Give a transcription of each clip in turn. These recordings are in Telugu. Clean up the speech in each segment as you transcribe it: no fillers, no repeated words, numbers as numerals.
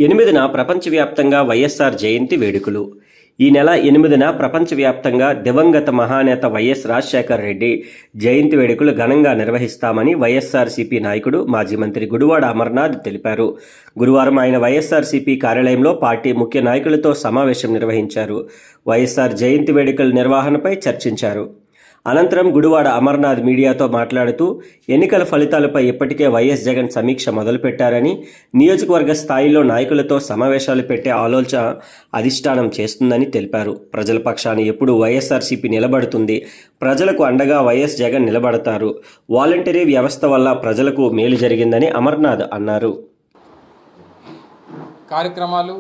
8న ప్రపంచవ్యాప్తంగా వైఎస్ఆర్ జయంతి వేడుకలు. ఈ నెల 8న ప్రపంచవ్యాప్తంగా దివంగత మహానేత వైఎస్ రాజశేఖర రెడ్డి జయంతి వేడుకలు ఘనంగా నిర్వహిస్తామని వైఎస్ఆర్సీపీ నాయకుడు మాజీ మంత్రి గుడివాడ అమర్నాథ్ తెలిపారు. గురువారం ఆయన వైఎస్ఆర్సీపీ కార్యాలయంలో పార్టీ ముఖ్య నాయకులతో సమావేశం నిర్వహించారు. వైఎస్ఆర్ జయంతి వేడుకల నిర్వహణపై చర్చించారు. అనంతరం గుడివాడ అమర్నాథ్ మీడియాతో మాట్లాడుతూ ఎన్నికల ఫలితాలపై ఇప్పటికే వైఎస్ జగన్ సమీక్ష మొదలుపెట్టారని, నియోజకవర్గ స్థాయిలో నాయకులతో సమావేశాలు పెట్టే ఆలోచన అధిష్టానం చేస్తుందని తెలిపారు. ప్రజల పక్షాన ఎప్పుడు వైఎస్ఆర్సీపీ నిలబడుతుంది, ప్రజలకు అండగా వైఎస్ జగన్ నిలబడతారు. వాలంటరీ వ్యవస్థ వల్ల ప్రజలకు మేలు జరిగిందని అమర్నాథ్ అన్నారు. కార్యక్రమాలు,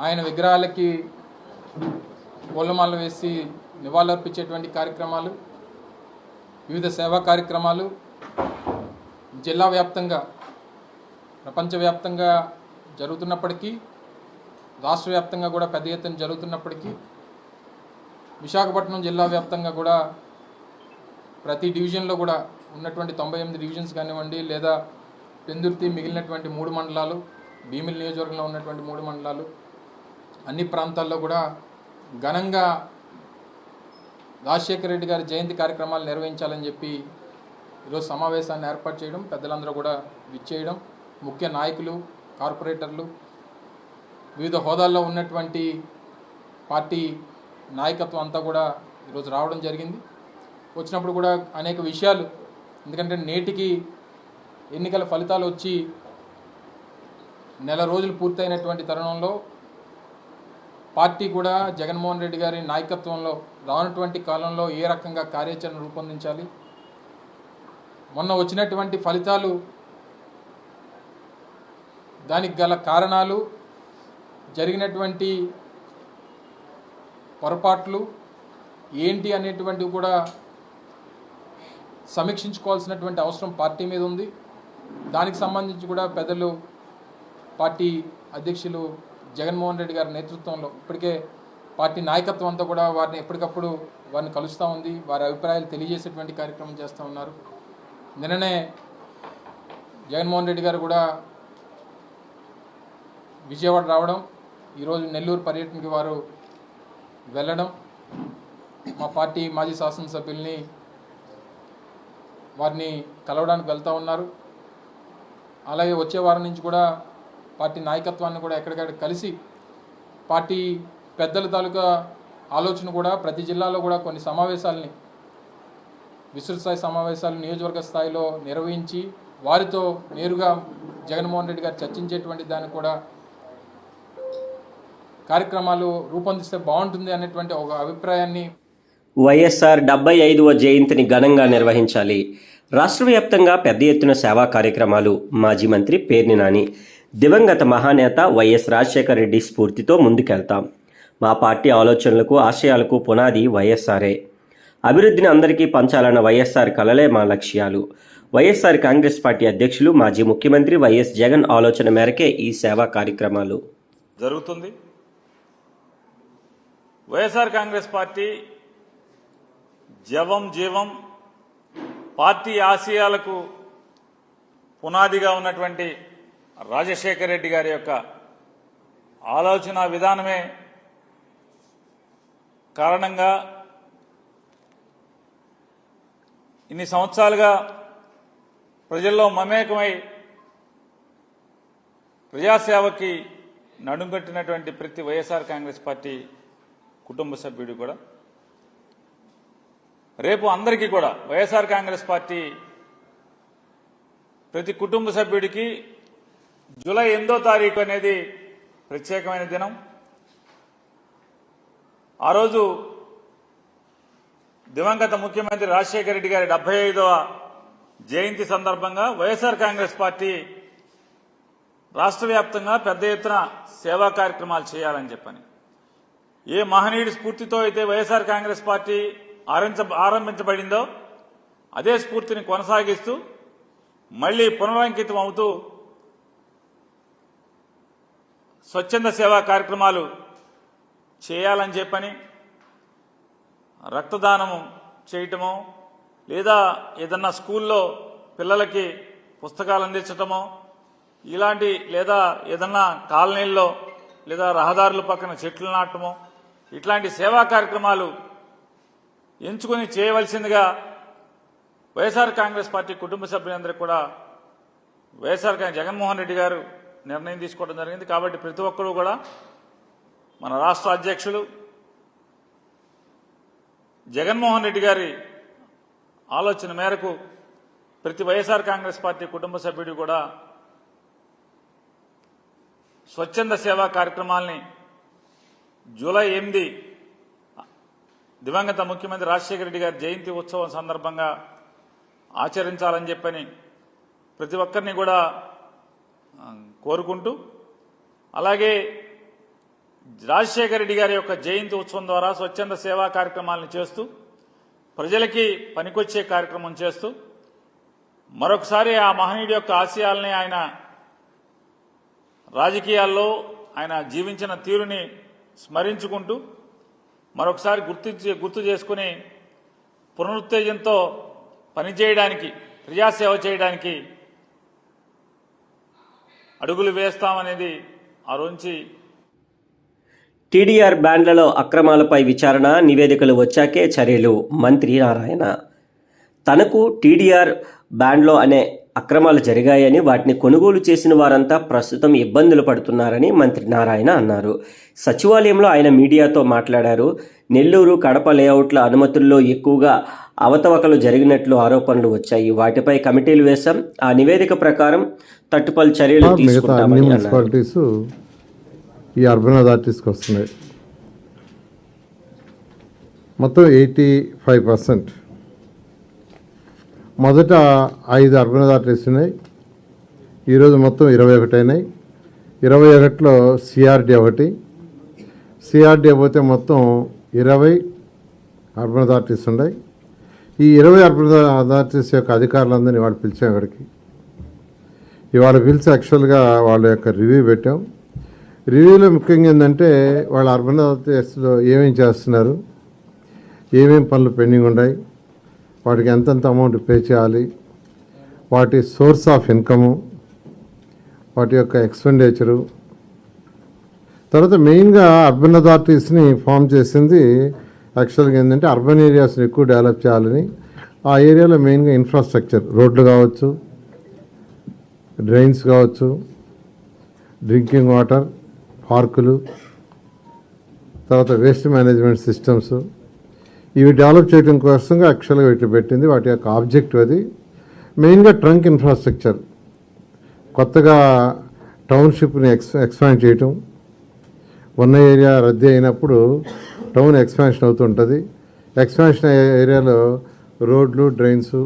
ఆయన విగ్రహాలకి పూలమాలలు వేసి నివాళులర్పించేటువంటి కార్యక్రమాలు, వివిధ సేవా కార్యక్రమాలు జిల్లా వ్యాప్తంగా, ప్రపంచవ్యాప్తంగా జరుగుతున్నప్పటికీ, రాష్ట్ర వ్యాప్తంగా కూడా పెద్ద ఎత్తున జరుగుతున్నప్పటికీ, విశాఖపట్నం జిల్లా వ్యాప్తంగా కూడా ప్రతి డివిజన్లో కూడా ఉన్నటువంటి 98 డివిజన్స్ కానివ్వండి, లేదా పెందుర్తి మిగిలినటువంటి 3 మండలాలు, భీమిలి నియోజకవర్గంలో ఉన్నటువంటి 3 మండలాలు, అన్ని ప్రాంతాల్లో కూడా ఘనంగా రాజశేఖర రెడ్డి గారి జయంతి కార్యక్రమాలు నిర్వహించాలని చెప్పి ఈరోజు సమావేశాన్ని ఏర్పాటు చేయడం, పెద్దలందరూ కూడా విచ్చేయడం, ముఖ్య నాయకులు, కార్పొరేటర్లు, వివిధ హోదాల్లో ఉన్నటువంటి పార్టీ నాయకత్వం అంతా కూడా ఈరోజు రావడం జరిగింది. వచ్చినప్పుడు కూడా అనేక విషయాలు, ఎందుకంటే నేటికి ఎన్నికల ఫలితాలు వచ్చి నెల రోజులు పూర్తయినటువంటి తరుణంలో పార్టీ కూడా జగన్మోహన్ రెడ్డి గారి నాయకత్వంలో రానటువంటి కాలంలో ఏ రకంగా కార్యాచరణ రూపొందించాలి, మొన్న వచ్చినటువంటి ఫలితాలు, దానికి గల కారణాలు, జరిగినటువంటి పొరపాట్లు ఏంటి అనేటువంటివి కూడా సమీక్షించుకోవాల్సినటువంటి అవసరం పార్టీ మీద ఉంది. దానికి సంబంధించి కూడా పెద్దలు, పార్టీ అధ్యక్షులు జగన్మోహన్ రెడ్డి గారి నేతృత్వంలో ఇప్పటికే పార్టీ నాయకత్వం అంతా కూడా వారిని ఎప్పటికప్పుడు వారిని కలుస్తూ ఉంది, వారి అభిప్రాయాలు తెలియజేసేటువంటి కార్యక్రమం చేస్తూ ఉన్నారు. నిన్ననే జగన్మోహన్ రెడ్డి గారు కూడా విజయవాడ రావడం, ఈరోజు నెల్లూరు పర్యటనకి వారు వెళ్ళడం, మా పార్టీ మాజీ శాసనసభ్యుల్ని వారిని కలవడానికి వెళ్తూ ఉన్నారు. అలాగే వచ్చే వారం నుంచి కూడా పార్టీ నాయకత్వాన్ని కూడా ఎక్కడికక్కడ కలిసి పార్టీ పెద్దల తాలూకా ఆలోచన కూడా ప్రతి జిల్లాలో కూడా కొన్ని సమావేశాలని, విస్తృత స్థాయి సమావేశాలు నియోజకవర్గ స్థాయిలో నిర్వహించి వారితో నేరుగా జగన్మోహన్ రెడ్డి గారు చర్చించేటువంటి దానికి కూడా కార్యక్రమాలు రూపొందిస్తే బాగుంటుంది అనేటువంటి ఒక అభిప్రాయాన్ని. వైఎస్ఆర్ 75వ జయంతిని ఘనంగా నిర్వహించాలి. రాష్ట్ర వ్యాప్తంగా పెద్ద ఎత్తున సేవా కార్యక్రమాలు. మాజీ మంత్రి పేర్ని నాని. దివంగత మహానేత వైఎస్ రాజశేఖర రెడ్డి స్ఫూర్తితో ముందుకెళ్తాం. మా పార్టీ ఆలోచనలకు, ఆశయాలకు పునాది వైఎస్ఆరే. అభివృద్ధిని అందరికీ పంచాలన్న వైఎస్ఆర్ కలలే మా లక్ష్యాలు. వైఎస్ఆర్ కాంగ్రెస్ పార్టీ అధ్యక్షులు, మాజీ ముఖ్యమంత్రి వైఎస్ జగన్ ఆలోచన మేరకే ఈ సేవా కార్యక్రమాలు జరుగుతుంది. వైఎస్ఆర్ కాంగ్రెస్ పార్టీ జీవం పార్టీ ఆశయాలకు పునాదిగా ఉన్నటువంటి రాజశేఖర రెడ్డి గారి యొక్క ఆలోచన విధానమే కారణంగా ఇన్ని సంవత్సరాలుగా ప్రజల్లో మమేకమై ప్రజాసేవకి నడుంకట్టినటువంటి ప్రతి వైఎస్ఆర్ కాంగ్రెస్ పార్టీ కుటుంబ సభ్యుడు కూడా రేపు అందరికీ కూడా వైఎస్ఆర్ కాంగ్రెస్ పార్టీ ప్రతి కుటుంబ సభ్యుడికి జూలై 8వ తారీఖు అనేది ప్రత్యేకమైన దినం. ఆ రోజు దివంగత ముఖ్యమంత్రి రాజశేఖర రెడ్డి గారి 75వ జయంతి సందర్భంగా వైఎస్ఆర్ కాంగ్రెస్ పార్టీ రాష్ట్ర వ్యాప్తంగా పెద్ద ఎత్తున సేవా కార్యక్రమాలు చేయాలని చెప్పని, ఏ మహనీయుడి స్ఫూర్తితో అయితే వైఎస్ఆర్ కాంగ్రెస్ పార్టీ ఆరంభించబడిందో అదే స్ఫూర్తిని కొనసాగిస్తూ మళ్లీ పునరంకితం అవుతూ స్వచ్ఛంద సేవా కార్యక్రమాలు చేయాలని చెప్పని, రక్తదానము చేయటమో లేదా ఏదన్నా స్కూల్లో పిల్లలకి పుస్తకాలు అందించటమో ఇలాంటి లేదా ఏదన్నా కాలనీల్లో లేదా రహదారుల పక్కన చెట్లు నాటడము ఇట్లాంటి సేవా కార్యక్రమాలు ఎంచుకుని చేయవలసిందిగా వైఎస్ఆర్ కాంగ్రెస్ పార్టీ కుటుంబ సభ్యులందరికీ కూడా జగన్మోహన్ రెడ్డి గారు నిర్ణయం తీసుకోవడం జరిగింది. కాబట్టి ప్రతి ఒక్కరూ కూడా మన రాష్ట్ర అధ్యక్షులు జగన్మోహన్ రెడ్డి గారి ఆలోచన మేరకు ప్రతి వైఎస్ఆర్ కాంగ్రెస్ పార్టీ కుటుంబ సభ్యుడు కూడా స్వచ్ఛంద సేవా కార్యక్రమాల్ని జూలై 8 దివంగత ముఖ్యమంత్రి రాజశేఖర రెడ్డి గారి జయంతి ఉత్సవం సందర్భంగా ఆచరించాలని చెప్పని ప్రతి ఒక్కరిని కూడా కోరుకుంటూ, అలాగే రాజశేఖర రెడ్డి గారి యొక్క జయంతి ఉత్సవం ద్వారా స్వచ్ఛంద సేవా కార్యక్రమాలను చేస్తూ ప్రజలకి పనికొచ్చే కార్యక్రమం చేస్తూ మరొకసారి ఆ మహనీయుడి యొక్క ఆశయాల్ని, ఆయన రాజకీయాల్లో ఆయన జీవించిన తీరుని స్మరించుకుంటూ మరొకసారి గుర్తు చేసుకుని పునరుత్తేజంతో పనిచేయడానికి, ప్రజాసేవ చేయడానికి అడుగులు వేస్తామనేది ఆ రోజు. టీడీఆర్ బ్యాండ్లలో అక్రమాలపై విచారణ, నివేదికలు వచ్చాకే చర్యలు. మంత్రి నారాయణ తనకు టీడీఆర్ బ్యాండ్లో అనే అక్రమాలు జరిగాయని, వాటిని కొనుగోలు చేసిన వారంతా ప్రస్తుతం ఇబ్బందులు పడుతున్నారని మంత్రి నారాయణ అన్నారు. సచివాలయంలో ఆయన మీడియాతో మాట్లాడారు. నెల్లూరు, కడప లేఅవుట్ల అనుమతుల్లో ఎక్కువగా అవతవకలు జరిగినట్లు ఆరోపణలు వచ్చాయి. వాటిపై కమిటీలు వేశాం. ఆ నివేదిక ప్రకారం తట్టుపల్లి చర్యలు తీసుకుంటామని అన్నారు. ఈ అర్బన్ అథారిటీస్కి వస్తున్నాయి. మొత్తం 85%. మొదట 5 అర్బన్ అథారిటీస్ ఉన్నాయి. ఈరోజు మొత్తం 21 అయినాయి. 21లో సిఆర్డీ ఒకటి. సిఆర్డీ పోతే మొత్తం 20 అర్బన్ అథారిటీస్ ఉన్నాయి. ఈ 20 అర్బన్ అథారిటీస్ యొక్క అధికారులందరినీ ఇవాళ పిలిచాం. ఇక్కడికి ఇవాళ పిలిచి యాక్చువల్గా వాళ్ళ యొక్క రివ్యూ పెట్టాం. రివ్యూలో ముఖ్యంగా ఏంటంటే వాళ్ళ అర్బన్ అథారిటీస్లో ఏమేం చేస్తున్నారు, ఏమేం పనులు పెండింగ్ ఉన్నాయి, వాటికి ఎంతెంత అమౌంట్ పే చేయాలి, వాటి సోర్స్ ఆఫ్ ఇన్కము, వాటి యొక్క ఎక్స్పెండిచరు. తర్వాత మెయిన్గా అర్బన్ అథారిటీస్ని ఫామ్ చేసింది యాక్చువల్గా ఏంటంటే అర్బన్ ఏరియాస్ని ఎక్కువ డెవలప్ చేయాలని. ఆ ఏరియాలో మెయిన్గా ఇన్ఫ్రాస్ట్రక్చర్, రోడ్లు కావచ్చు, డ్రైన్స్ కావచ్చు, డ్రింకింగ్ వాటర్, పార్కులు, తర్వాత వేస్ట్ మేనేజ్మెంట్ సిస్టమ్స్, ఇవి డెవలప్ చేయడం కోసంగా యాక్చువల్గా ఇటు పెట్టింది. వాటి యొక్క ఆబ్జెక్టివ్ అది. మెయిన్గా ట్రంక్ ఇన్ఫ్రాస్ట్రక్చర్, కొత్తగా టౌన్షిప్ని ఎక్స్పాండ్ చేయటం. ఉన్న ఏరియా రద్దీ అయినప్పుడు టౌన్ ఎక్స్పాన్షన్ అవుతుంటుంది. ఎక్స్పాన్షన్ ఏరియాలో రోడ్లు, డ్రైన్స్,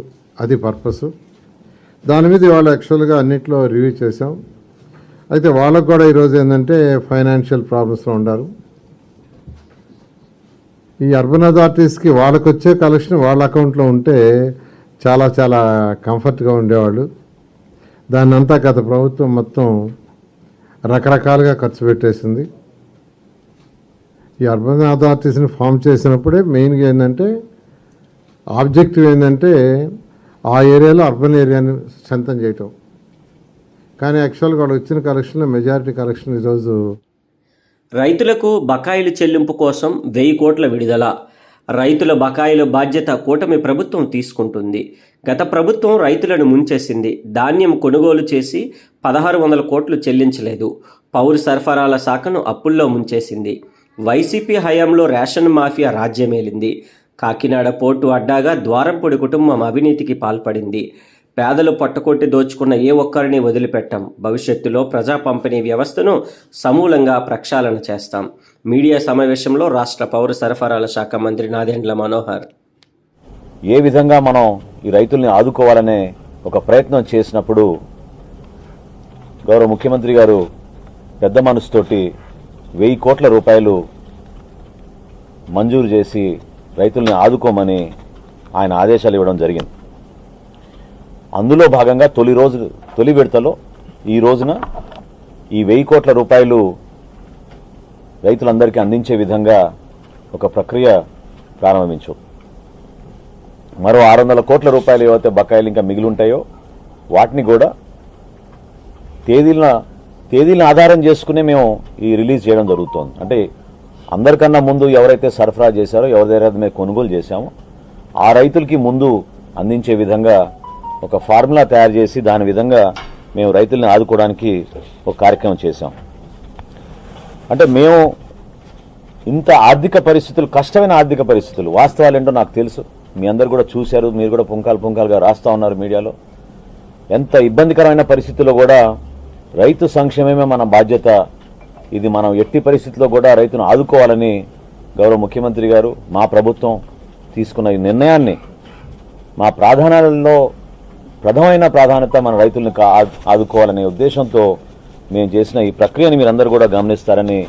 అది పర్పస్. దాని మీద ఇవాళ యాక్చువల్గా అన్నింటిలో రివ్యూ చేసాం. అయితే వాళ్ళకు కూడా ఈరోజు ఏంటంటే ఫైనాన్షియల్ ప్రాబ్లమ్స్లో ఉన్నారు. ఈ అర్బన్ అథారిటీస్కి వాళ్ళకు వచ్చే కలెక్షన్ వాళ్ళ అకౌంట్లో ఉంటే చాలా చాలా కంఫర్ట్గా ఉండేవాళ్ళు. దాన్ని అంతా గత ప్రభుత్వం మొత్తం రకరకాలుగా ఖర్చు పెట్టేసింది. ఈ అర్బన్ అథారిటీస్ని ఫామ్ చేసినప్పుడే మెయిన్గా ఏంటంటే ఆబ్జెక్టివ్ ఏంటంటే ఆ ఏరియాలో అర్బన్ ఏరియాని స్ట్రెంథన్ చేయటం. కానీ యాక్చువల్గా వాళ్ళు వచ్చిన కలెక్షన్లో మెజారిటీ కలెక్షన్ ఈరోజు రైతులకు బకాయిలు చెల్లింపు కోసం 1000 కోట్ల విడుదల. రైతుల బకాయిల బాధ్యత కూటమి ప్రభుత్వం తీసుకుంటుంది. గత ప్రభుత్వం రైతులను ముంచేసింది. ధాన్యం కొనుగోలు చేసి 1600 కోట్లు చెల్లించలేదు. పౌర సరఫరాల శాఖను అప్పుల్లో ముంచేసింది. వైసీపీ హయాంలో రేషన్ మాఫియా రాజ్యమేలింది. కాకినాడ పోర్టు అడ్డాగా ద్వారంపూడి కుటుంబం అవినీతికి పాల్పడింది. పేదలు పట్టుకొట్టి దోచుకున్న ఏ ఒక్కరిని వదిలిపెట్టాం. భవిష్యత్తులో ప్రజా పంపిణీ వ్యవస్థను సమూలంగా ప్రక్షాళన చేస్తాం. మీడియా సమావేశంలో రాష్ట్ర పౌర సరఫరాల శాఖ మంత్రి నాదెండ్ల మనోహర్ ఏ విధంగా మనం ఈ రైతుల్ని ఆదుకోవాలనే ఒక ప్రయత్నం చేసినప్పుడు గౌరవ ముఖ్యమంత్రి గారు పెద్ద మనసుతోటి 1000 కోట్ల రూపాయలు మంజూరు చేసి రైతుల్ని ఆదుకోమని ఆయన ఆదేశాలు ఇవ్వడం జరిగింది. అందులో భాగంగా తొలి విడతలో ఈ రోజున ఈ 1000 కోట్ల రూపాయలు రైతులందరికీ అందించే విధంగా ఒక ప్రక్రియ ప్రారంభించాం. మరో 600 కోట్ల రూపాయలు ఏవైతే బకాయిలు ఇంకా మిగిలి ఉంటాయో వాటిని కూడా తేదీలను ఆధారం చేసుకునే మేము ఈ రిలీజ్ చేయడం జరుగుతోంది. అంటే అందరికన్నా ముందు ఎవరైతే సరఫరా చేశారో, ఎవరి దగ్గర మేము కొనుగోలు చేశామో ఆ రైతులకి ముందు అందించే విధంగా ఒక ఫార్ములా తయారు చేసి దాని విధంగా మేము రైతుల్ని ఆదుకోవడానికి ఒక కార్యక్రమం చేశాం. అంటే మేము ఇంత ఆర్థిక పరిస్థితులు, కష్టమైన ఆర్థిక పరిస్థితులు, వాస్తవాలు ఏంటో నాకు తెలుసు, మీ అందరు కూడా చూశారు, మీరు కూడా పుంకాలుగా రాస్తూ ఉన్నారు మీడియాలో. ఎంత ఇబ్బందికరమైన పరిస్థితుల్లో కూడా రైతు సంక్షేమమే మన బాధ్యత, ఇది మనం ఎట్టి పరిస్థితుల్లో కూడా రైతును ఆదుకోవాలని గౌరవ ముఖ్యమంత్రి గారు, మా ప్రభుత్వం తీసుకున్న ఈ నిర్ణయాన్ని మా ప్రాధాన్యాలలో ప్రథమైన ప్రాధాన్యత మన రైతులను ఆదుకోవాలనే ఉద్దేశంతో మేము చేసిన ఈ ప్రక్రియని మీరందరూ కూడా గమనిస్తారని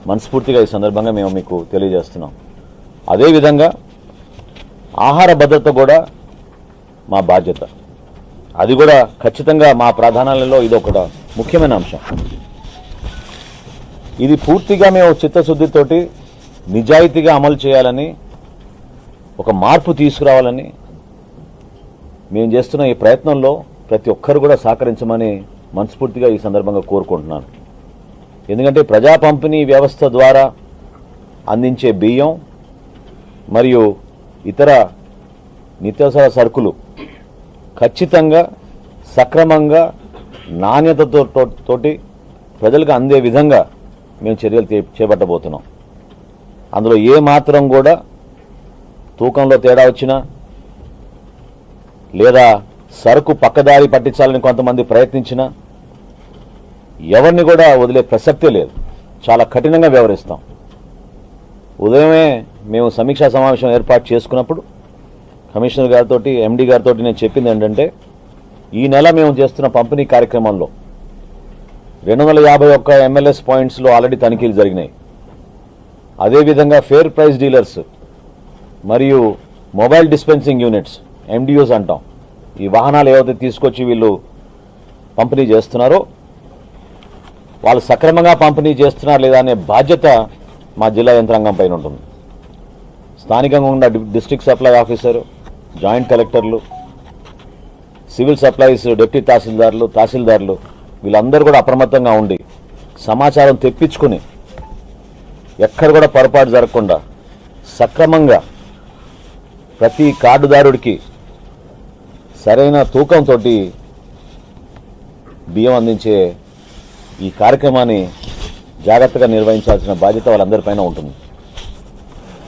మనస్ఫూర్తిగా ఈ సందర్భంగా మేము మీకు తెలియజేస్తున్నాం. అదేవిధంగా ఆహార భద్రత కూడా మా బాధ్యత, అది కూడా ఖచ్చితంగా మా ప్రాధాన్యాలలో ఇది ఒక ముఖ్యమైన అంశం. ఇది పూర్తిగా మేము చిత్తశుద్ధితోటి నిజాయితీగా అమలు చేయాలని, ఒక మార్పు తీసుకురావాలని మేము చేస్తున్న ఈ ప్రయత్నంలో ప్రతి ఒక్కరు కూడా సహకరించమని మనస్ఫూర్తిగా ఈ సందర్భంగా కోరుకుంటున్నాను. ఎందుకంటే ప్రజా పంపిణీ వ్యవస్థ ద్వారా అందించే బియ్యం మరియు ఇతర నిత్యావసర సరుకులు ఖచ్చితంగా సక్రమంగా నాణ్యతతోటి ప్రజలకు అందే విధంగా మేము చర్యలు చేపట్టబోతున్నాం. అందులో ఏ మాత్రం కూడా తూకంలో తేడా వచ్చినా లేదా సరుకు పక్కదారి పట్టించాలని కొంతమంది ప్రయత్నించినా ఎవరిని కూడా వదిలే ప్రసక్తే లేదు. చాలా కఠినంగా వ్యవహరిస్తాం. ఉదయమే మేము సమీక్షా సమావేశం ఏర్పాటు చేసుకున్నప్పుడు కమిషనర్ గారితో, ఎండీ గారితో నేను చెప్పింది ఏంటంటే, ఈ నెల మేము చేస్తున్న పంపిణీ కార్యక్రమంలో 251 MLS పాయింట్స్లో ఆల్రెడీ తనిఖీలు జరిగినాయి. అదేవిధంగా ఫేర్ ప్రైస్ డీలర్స్ మరియు మొబైల్ డిస్పెన్సింగ్ యూనిట్స్, MDUs అంటాం, ఈ వాహనాలు ఏవైతే తీసుకొచ్చి వీళ్ళు పంపిణీ చేస్తున్నారో వాళ్ళు సక్రమంగా పంపిణీ చేస్తున్నారు లేదా అనే బాధ్యత మా జిల్లా యంత్రాంగం పైన ఉంటుంది. స్థానికంగా ఉన్న డిస్ట్రిక్ట్ సప్లై ఆఫీసరు, జాయింట్ కలెక్టర్లు, సివిల్ సప్లైస్ డిప్యూటీ తహసీల్దార్లు వీళ్ళందరూ కూడా అప్రమత్తంగా ఉండి సమాచారం తెప్పించుకుని ఎక్కడ కూడా పొరపాటు జరగకుండా సక్రమంగా ప్రతి కార్డుదారుడికి సరైన తూకంతో బియ్యం అందించే ఈ కార్యక్రమాన్ని జాగ్రత్తగా నిర్వహించాల్సిన బాధ్యత వాళ్ళందరిపైన ఉంటుంది.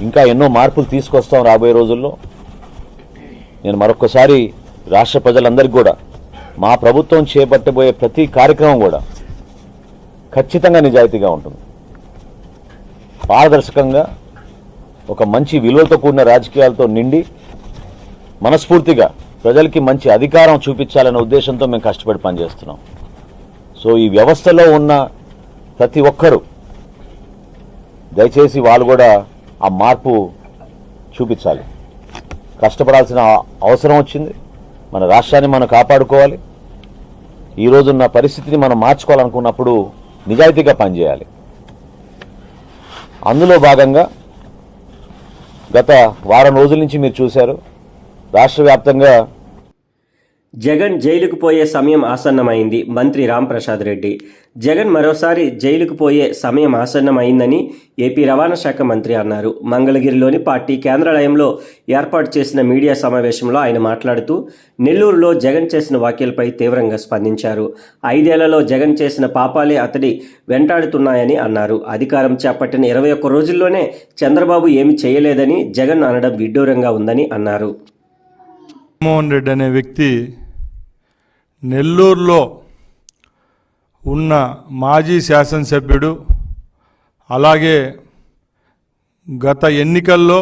ఇంకా ఎన్నో మార్పులు తీసుకొస్తాం రాబోయే రోజుల్లో. నేను మరొకసారి రాష్ట్ర ప్రజలందరికీ కూడా మా ప్రభుత్వం చేపట్టబోయే ప్రతి కార్యక్రమం కూడా ఖచ్చితంగా నిజాయితీగా ఉంటుంది, పారదర్శకంగా, ఒక మంచి విలువలతో కూడిన రాజకీయాలతో నిండి మనస్ఫూర్తిగా ప్రజలకి మంచి అధికారం చూపించాలనే ఉద్దేశంతో మేము కష్టపడి పనిచేస్తున్నాం. సో ఈ వ్యవస్థలో ఉన్న ప్రతి ఒక్కరూ దయచేసి వాళ్ళు కూడా ఆ మార్పు చూపించాలి. కష్టపడాల్సిన అవసరం వచ్చింది. మన రాష్ట్రాన్ని మనం కాపాడుకోవాలి. ఈ రోజున్న పరిస్థితిని మనం మార్చుకోవాలనుకున్నప్పుడు నిజాయితీగా పనిచేయాలి. అందులో భాగంగా గత వారం రోజుల నుంచి మీరు చూశారు, రాష్ట్ర వ్యాప్తంగా జగన్ జైలుకు పోయే సమయం ఆసన్నమైంది. మంత్రి రాంప్రసాద్ రెడ్డి జగన్ మరోసారి జైలుకు పోయే సమయం ఆసన్నమైందని ఏపీ రవాణా శాఖ మంత్రి అన్నారు. మంగళగిరిలోని పార్టీ కేంద్రాలయంలో ఏర్పాటు చేసిన మీడియా సమావేశంలో ఆయన మాట్లాడుతూ నెల్లూరులో జగన్ చేసిన వ్యాఖ్యలపై తీవ్రంగా స్పందించారు. 5 ఏళ్లలో జగన్ చేసిన పాపాలే అతడి వెంటాడుతున్నాయని అన్నారు. అధికారం చేపట్టిన 21 రోజుల్లోనే చంద్రబాబు ఏమి చేయలేదని జగన్ అనడం విడ్డూరంగా ఉందని అన్నారు. జగన్మోహన్ రెడ్డి అనే వ్యక్తి నెల్లూరులో ఉన్న మాజీ శాసనసభ్యుడు, అలాగే గత ఎన్నికల్లో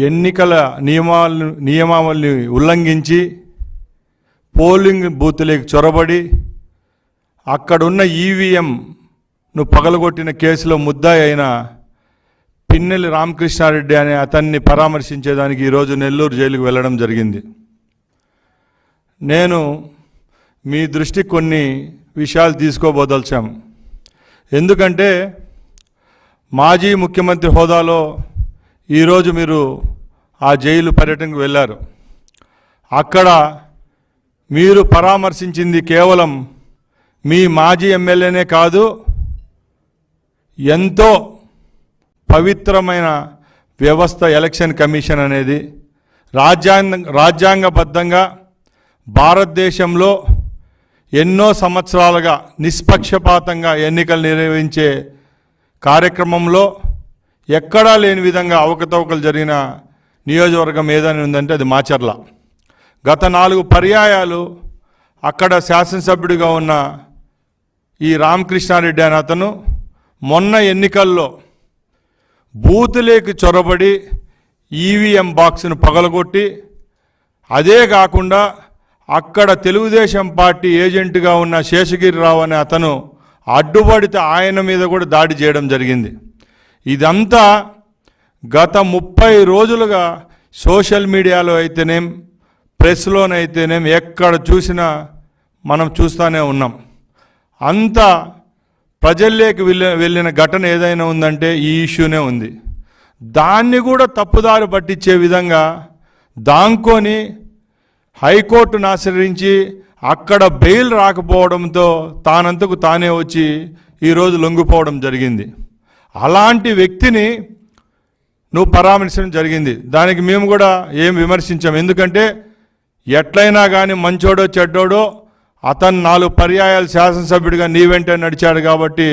ఎన్నికల నియమావళిని ఉల్లంఘించి పోలింగ్ బూత్లకు చొరబడి అక్కడున్న ఈవీఎంను పగలగొట్టిన కేసులో ముద్దాయి అయిన పిన్నెల్లి రామకృష్ణారెడ్డి అనే అతన్ని పరామర్శించేదానికి ఈరోజు నెల్లూరు జైలుకు వెళ్ళడం జరిగింది. నేను మీ దృష్టికి కొన్ని విషయాలు తీసుకోబోదలిచాము. ఎందుకంటే మాజీ ముఖ్యమంత్రి హోదాలో ఈరోజు మీరు ఆ జైలు పర్యటనకు వెళ్ళారు. అక్కడ మీరు పరామర్శించింది కేవలం మీ మాజీ ఎమ్మెల్యేనే కాదు, ఎంతో పవిత్రమైన వ్యవస్థ ఎలక్షన్ కమిషన్ అనేది రాజ్యాంగబద్ధంగా భారతదేశంలో ఎన్నో సంవత్సరాలుగా నిష్పక్షపాతంగా ఎన్నికలు నిర్వహించే కార్యక్రమంలో ఎక్కడా లేని విధంగా అవకతవకలు జరిగిన నియోజకవర్గం ఏదైనా ఉందంటే అది మాచర్ల. గత 4 పర్యాయాలు అక్కడ శాసనసభ్యుడిగా ఉన్న ఈ రామకృష్ణారెడ్డి అనే అతను మొన్న ఎన్నికల్లో బూతులేకి చొరబడి ఈవీఎం బాక్స్ను పగలగొట్టి, అదే కాకుండా అక్కడ తెలుగుదేశం పార్టీ ఏజెంట్గా ఉన్న శేషగిరిరావు అనే అతను అడ్డుపడితే ఆయన మీద కూడా దాడి చేయడం జరిగింది. ఇదంతా గత 30 రోజులుగా సోషల్ మీడియాలో అయితేనేం, ప్రెస్లోనైతేనేం ఎక్కడ చూసినా మనం చూస్తూనే ఉన్నాం. అంతా ప్రజల్లోకి వెళ్ళిన ఘటన ఏదైనా ఉందంటే ఈ ఇష్యూనే ఉంది. దాన్ని కూడా తప్పుదారి పట్టించే విధంగా దాంకొని హైకోర్టును ఆశ్రయించి అక్కడ బెయిల్ రాకపోవడంతో తానంతకు తానే వచ్చి ఈరోజు లొంగిపోవడం జరిగింది. అలాంటి వ్యక్తిని నువ్వు పరామర్శించడం జరిగింది. దానికి మేము కూడా ఏం విమర్శించాం. ఎందుకంటే ఎట్లయినా కానీ మంచోడో చెడ్డోడో అతను 4 పర్యాయాలు శాసనసభ్యుడిగా నీ వెంటే నడిచాడు కాబట్టి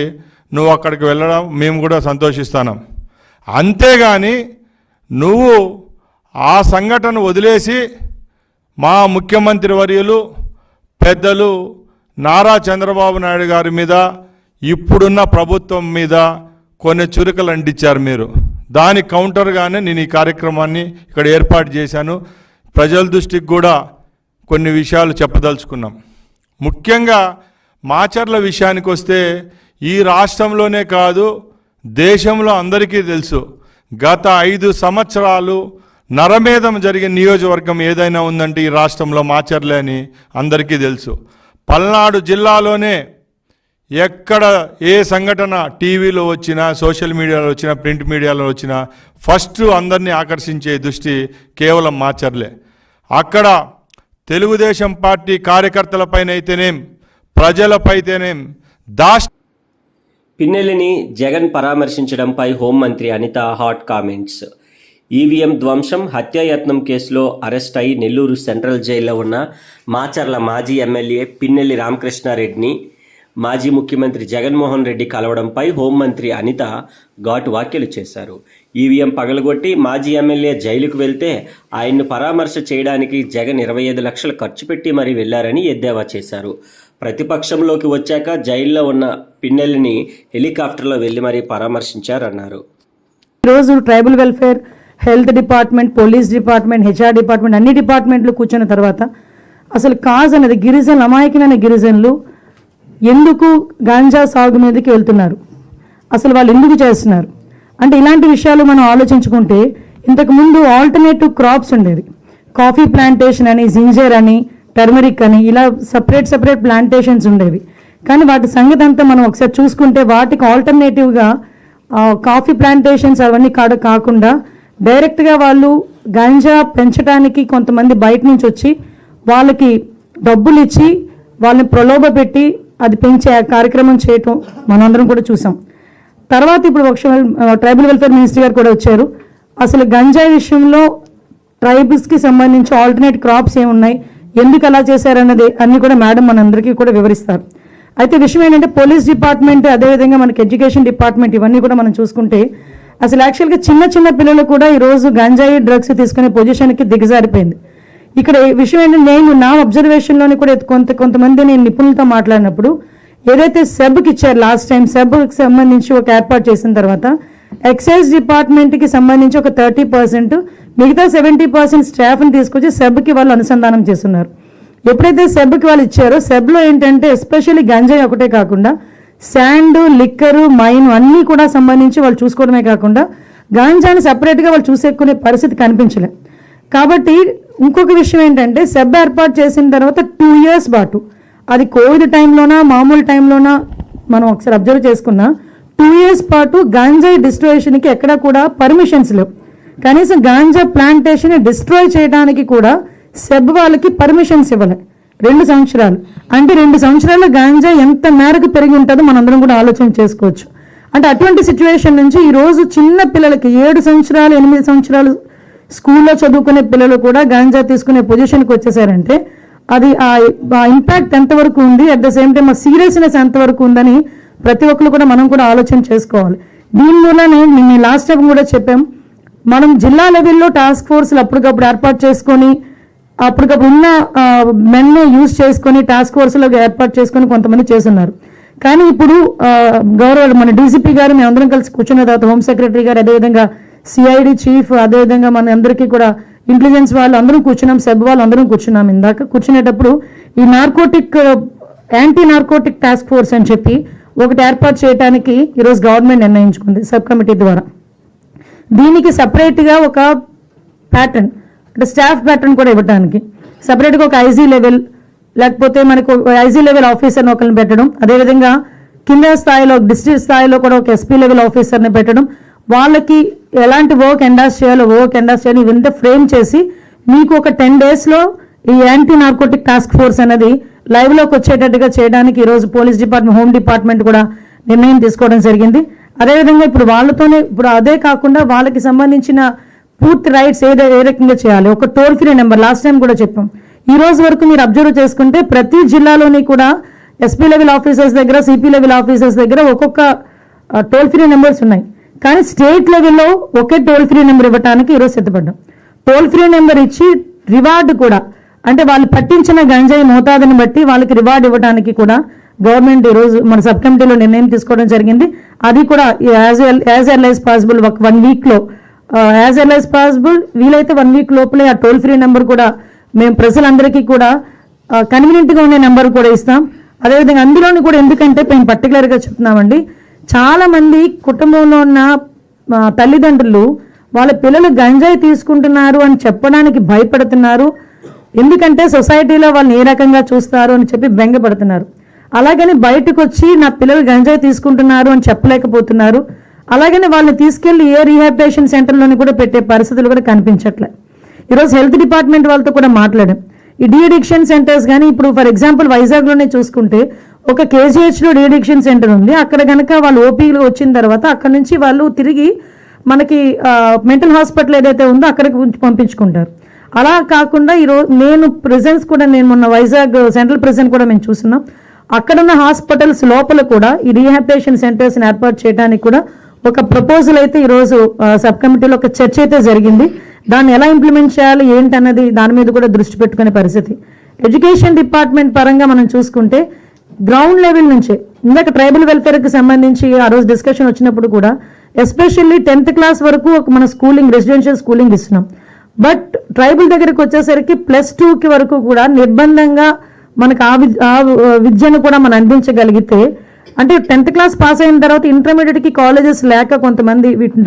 నువ్వు అక్కడికి వెళ్ళడం మేము కూడా సంతోషిస్తున్నాం. అంతేగాని నువ్వు ఆ సంఘటన వదిలేసి మా ముఖ్యమంత్రి వర్యులు పెద్దలు నారా చంద్రబాబు నాయుడు గారి మీద, ఇప్పుడున్న ప్రభుత్వం మీద కొన్ని చురుకలు అంటించారు మీరు. దాని కౌంటర్గానే నేను ఈ కార్యక్రమాన్ని ఇక్కడ ఏర్పాటు చేశాను. ప్రజల దృష్టికి కూడా కొన్ని విషయాలు చెప్పదలుచుకున్నాం. ముఖ్యంగా మాచర్ల విషయానికి వస్తే ఈ రాష్ట్రంలోనే కాదు, దేశంలో అందరికీ తెలుసు, గత 5 సంవత్సరాలు నరమేధం జరిగిన నియోజకవర్గం ఏదైనా ఉందంటే ఈ రాష్ట్రంలో మాచర్లే అని అందరికీ తెలుసు. పల్నాడు జిల్లాలోనే ఎక్కడ ఏ సంఘటన టీవీలో వచ్చినా, సోషల్ మీడియాలో వచ్చినా, ప్రింట్ మీడియాలో వచ్చినా ఫస్ట్ అందరినీ ఆకర్షించే దృష్టి కేవలం మాచర్లే. అక్కడ తెలుగుదేశం పార్టీ కార్యకర్తలపైనైతేనేం, ప్రజలపైతేనేం పిన్నెల్లిని జగన్ పరామర్శించడంపై హోంమంత్రి అనిత హాట్ కామెంట్స్. ఈవీఎం ధ్వంసం, హత్యాయత్నం కేసులో అరెస్ట్ అయి నెల్లూరు సెంట్రల్ జైల్లో ఉన్న మాచర్ల మాజీ ఎమ్మెల్యే పిన్నెల్లి రామకృష్ణారెడ్డిని మాజీ ముఖ్యమంత్రి జగన్మోహన్ రెడ్డి కలవడంపై హోంమంత్రి అనిత ఘాటు వ్యాఖ్యలు చేశారు. ఈవీఎం పగలగొట్టి మాజీ ఎమ్మెల్యే జైలుకు వెళ్తే ఆయన్ను పరామర్శ చేయడానికి జగన్ 25 లక్షలు ఖర్చు పెట్టి మరీ వెళ్లారని ఎద్దేవా చేశారు. ప్రతిపక్షంలోకి వచ్చాక జైల్లో ఉన్న పిన్నెల్లిని హెలికాప్టర్లో వెళ్లి మరీ పరామర్శించారన్నారు. ఈరోజు tribal welfare, health department, police department, HR department అన్ని డిపార్ట్మెంట్లు కూర్చున్న తర్వాత అసలు కాజ్ అనేది గిరిజనులు, అమాయకమైన గిరిజనులు ఎందుకు గాంజా సాగు మీదకి వెళ్తున్నారు, అసలు వాళ్ళు ఎందుకు చేస్తున్నారు అంటే ఇలాంటి విషయాలు మనం ఆలోచించుకుంటే ఇంతకుముందు ఆల్టర్నేటివ్ క్రాప్స్ ఉండేవి. కాఫీ ప్లాంటేషన్ అని, జింజర్ అని, టర్మరిక్ అని ఇలా సపరేట్ ప్లాంటేషన్స్ ఉండేవి. కానీ వాటి సంగతి అంతా మనం ఒకసారి చూసుకుంటే వాటికి ఆల్టర్నేటివ్గా కాఫీ ప్లాంటేషన్స్ అవన్నీ కాకుండా డైరెక్ట్గా వాళ్ళు గాంజా పెంచడానికి కొంతమంది బయట నుంచి వచ్చి వాళ్ళకి డబ్బులు ఇచ్చి వాళ్ళని ప్రలోభ పెట్టి అది పెంచే కార్యక్రమం చేయటం మనందరం కూడా చూసాం. తర్వాత ఇప్పుడు ట్రైబల్ వెల్ఫేర్ మినిస్ట్రీ గారు కూడా వచ్చారు. అసలు గంజాయి విషయంలో ట్రైబల్స్కి సంబంధించి ఆల్టర్నేట్ క్రాప్స్ ఏమున్నాయి, ఎందుకు అలా చేశారన్నది అన్ని కూడా మేడం మనందరికీ కూడా వివరిస్తారు. అయితే విషయం ఏంటంటే పోలీస్ డిపార్ట్మెంట్, అదేవిధంగా మనకి ఎడ్యుకేషన్ డిపార్ట్మెంట్ ఇవన్నీ కూడా మనం చూసుకుంటే అసలు యాక్చువల్గా చిన్న పిల్లలు కూడా ఈరోజు గంజాయి డ్రగ్స్ తీసుకునే పొజిషన్కి దిగజారిపోయింది. ఇక్కడ విషయం ఏంటంటే నేను నా అబ్జర్వేషన్లోని కూడా కొంతమంది నేను నిపుణులతో మాట్లాడినప్పుడు ఏదైతే సెబ్కి ఇచ్చారు లాస్ట్ టైం, సెబ్కి సంబంధించి ఒక ఏర్పాటు చేసిన తర్వాత ఎక్సైజ్ డిపార్ట్మెంట్కి సంబంధించి ఒక 30%, మిగతా 70% స్టాఫ్ని తీసుకొచ్చి సెబ్కి వాళ్ళు అనుసంధానం చేస్తున్నారు. ఎప్పుడైతే సెబ్కి వాళ్ళు ఇచ్చారో సెబ్లో ఏంటంటే ఎస్పెషల్లీ గంజాయి ఒకటే కాకుండా శాండ్, లిక్కరు, మైన్ అన్నీ కూడా సంబంధించి వాళ్ళు చూసుకోవడమే కాకుండా గాంజాని సపరేట్గా వాళ్ళు చూసేకునే పరిస్థితి కనిపించలే. కాబట్టి ఇంకొక విషయం ఏంటంటే సెబ్ ఏర్పాటు చేసిన తర్వాత 2 years పాటు, అది కోవిడ్ టైంలోనా మామూలు టైంలోనా మనం ఒకసారి అబ్జర్వ్ చేసుకున్నా 2 years పాటు గాంజాయి డిస్ట్రాయేషన్కి ఎక్కడా కూడా పర్మిషన్స్ లేవు. కనీసం గాంజా ప్లాంటేషన్ డిస్ట్రాయ్ చేయడానికి కూడా సెబ్ వాళ్ళకి పర్మిషన్స్ ఇవ్వలే. 2 సంవత్సరాలు అంటే 2 సంవత్సరాల గాంజా ఎంత మేరకు పెరిగి ఉంటుందో మనందరం కూడా ఆలోచన చేసుకోవచ్చు. అంటే అటువంటి సిచ్యువేషన్ నుంచి ఈరోజు చిన్న పిల్లలకి 7 సంవత్సరాలు 8 సంవత్సరాలు స్కూల్లో చదువుకునే పిల్లలు కూడా గాంజా తీసుకునే పొజిషన్కి వచ్చేసారంటే అది ఆ ఇంపాక్ట్ ఎంతవరకు ఉంది, అట్ ద సేమ్ టైం ఆ సీరియస్నెస్ ఎంతవరకు ఉందని ప్రతి ఒక్కరు కూడా మనం కూడా ఆలోచన చేసుకోవాలి. దీనివల్లనే మేము లాస్ట్ టైం కూడా చెప్పాం, మనం జిల్లా లెవెల్లో టాస్క్ ఫోర్స్లు అప్పటికప్పుడు ఏర్పాటు చేసుకొని అప్పటికప్పుడు ఉన్న మెన్ను యూజ్ చేసుకొని టాస్క్ ఫోర్స్లో ఏర్పాటు చేసుకొని కొంతమంది చేస్తున్నారు. కానీ ఇప్పుడు గౌరవ మన డీసీపీ గారు మేము అందరం కలిసి కూర్చున్న తర్వాత హోమ్ సెక్రటరీ గారు అదేవిధంగా సిఐడి చీఫ్ అదేవిధంగా మన అందరికీ కూడా ఇంటెలిజెన్స్ వాళ్ళు అందరం కూర్చున్నాం, సెబ్ వాళ్ళు అందరం కూర్చున్నాం. ఇందాక కూర్చునేటప్పుడు ఈ యాంటీ నార్కోటిక్ టాస్క్ ఫోర్స్ అని చెప్పి ఒకటి ఏర్పాటు చేయడానికి ఈరోజు గవర్నమెంట్ నిర్ణయించుకుంది సబ్ కమిటీ ద్వారా. దీనికి సపరేట్గా ఒక ప్యాటర్న్ అంటే స్టాఫ్ ప్యాటర్న్ కూడా ఇవ్వడానికి సపరేట్గా ఒక ఐజీ లెవెల్ లేకపోతే మనకు ఐజీ లెవెల్ ఆఫీసర్ని ఒకరిని పెట్టడం, అదేవిధంగా కింద స్థాయిలో డిస్ట్రిక్ట్ స్థాయిలో కూడా ఒక ఎస్పీ లెవెల్ ఆఫీసర్ని పెట్టడం, వాళ్ళకి ఎలాంటి వర్క్ ఎండాస్ చేయాలో ఇవంతా ఫ్రేమ్ చేసి మీకు ఒక 10 daysలో ఈ యాంటీ నార్కోటిక్ టాస్క్ ఫోర్స్ అనేది లైవ్లోకి వచ్చేటట్టుగా చేయడానికి ఈరోజు పోలీస్ డిపార్ట్మెంట్ హోమ్ డిపార్ట్మెంట్ కూడా నిర్ణయం తీసుకోవడం జరిగింది. అదేవిధంగా ఇప్పుడు వాళ్ళతోనే ఇప్పుడు అదే కాకుండా వాళ్ళకి సంబంధించిన పూర్తి రైట్స్ ఏ రకంగా చేయాలి, ఒక toll free number last time కూడా చెప్పాం. ఈ రోజు వరకు మీరు అబ్జర్వ్ చేసుకుంటే ప్రతి జిల్లాలోని కూడా ఎస్పీ లెవెల్ ఆఫీసర్స్ దగ్గర సిపి లెవెల్ ఆఫీసర్స్ దగ్గర ఒక్కొక్క టోల్ ఫ్రీ నెంబర్స్ ఉన్నాయి. కానీ స్టేట్ లెవెల్లో ఒకే టోల్ ఫ్రీ నెంబర్ ఇవ్వడానికి ఈరోజు సిద్ధపడ్డాం. టోల్ ఫ్రీ నెంబర్ ఇచ్చి రివార్డు కూడా అంటే వాళ్ళు పట్టించిన గంజాయి మోతాదుని బట్టి వాళ్ళకి రివార్డు ఇవ్వడానికి కూడా గవర్నమెంట్ ఈరోజు మన సబ్ కమిటీలో నిర్ణయం తీసుకోవడం జరిగింది. అది కూడా యాజ్ ఎర్లీ యాజ్ పాసిబుల్ ఒక 1 weekలో యాజ్ ఎర్లీ యాజ్ పాసిబుల్ వీలైతే 1 week లోపలే ఆ టోల్ ఫ్రీ నెంబర్ కూడా మేము ప్రజలందరికీ కూడా కన్వీనియంట్గా ఉండే నెంబర్ కూడా ఇస్తాం. అదేవిధంగా అందులోని కూడా ఎందుకంటే మేము పర్టికులర్గా చెప్తున్నామండి, చాలా మంది కుటుంబంలో ఉన్న తల్లిదండ్రులు వాళ్ళ పిల్లలు గంజాయి తీసుకుంటున్నారు అని చెప్పడానికి భయపడుతున్నారు. ఎందుకంటే సొసైటీలో వాళ్ళని ఏ రకంగా చూస్తారు అని చెప్పి బెంగపడుతున్నారు. అలాగని బయటకు వచ్చి నా పిల్లలు గంజాయి తీసుకుంటున్నారు అని చెప్పలేకపోతున్నారు. అలాగని వాళ్ళని తీసుకెళ్లి ఏ రీహాబిలిటేషన్ సెంటర్లోని కూడా పెట్టే పరిస్థితులు కూడా కనిపించట్లే. ఈరోజు హెల్త్ డిపార్ట్మెంట్ వాళ్ళతో కూడా మాట్లాడాం. ఈ డీ అడిక్షన్ సెంటర్స్ కానీ ఇప్పుడు ఫర్ ఎగ్జాంపుల్ వైజాగ్లోనే చూసుకుంటే ఒక కేజీహెచ్లో డీ అడిక్షన్ సెంటర్ ఉంది. అక్కడ కనుక వాళ్ళు ఓపీలో వచ్చిన తర్వాత అక్కడ నుంచి వాళ్ళు తిరిగి మనకి మెంటల్ హాస్పిటల్ ఏదైతే ఉందో అక్కడికి పంపించుకుంటారు. అలా కాకుండా ఈరోజు నేను మొన్న వైజాగ్ సెంట్రల్ ప్రెజెంట్ కూడా మేము చూస్తున్నాం. అక్కడున్న హాస్పిటల్స్ లోపల కూడా ఈ రీహాబిలిటేషన్ సెంటర్స్ని ఏర్పాటు చేయడానికి కూడా ఒక ప్రపోజల్ అయితే ఈరోజు సబ్ కమిటీలో ఒక చర్చ అయితే జరిగింది. దాన్ని ఎలా ఇంప్లిమెంట్ చేయాలి ఏంటన్నది దాని మీద కూడా దృష్టి పెట్టుకునే పరిస్థితి. ఎడ్యుకేషన్ డిపార్ట్మెంట్ పరంగా మనం చూసుకుంటే గ్రౌండ్ లెవెల్ నుంచే ఇందాక ట్రైబల్ వెల్ఫేర్కి సంబంధించి ఆ రోజు డిస్కషన్ వచ్చినప్పుడు కూడా ఎస్పెషల్లీ 10th class వరకు మన స్కూలింగ్ రెసిడెన్షియల్ స్కూలింగ్ ఇస్తున్నాం. బట్ ట్రైబల్ దగ్గరికి వచ్చేసరికి +2 వరకు కూడా నిర్బంధంగా మనకు ఆ విద్యను కూడా మనం అందించగలిగితే అంటే 10th class పాస్ అయిన తర్వాత ఇంటర్మీడియట్కి కాలేజెస్ లేక కొంతమంది వీటిని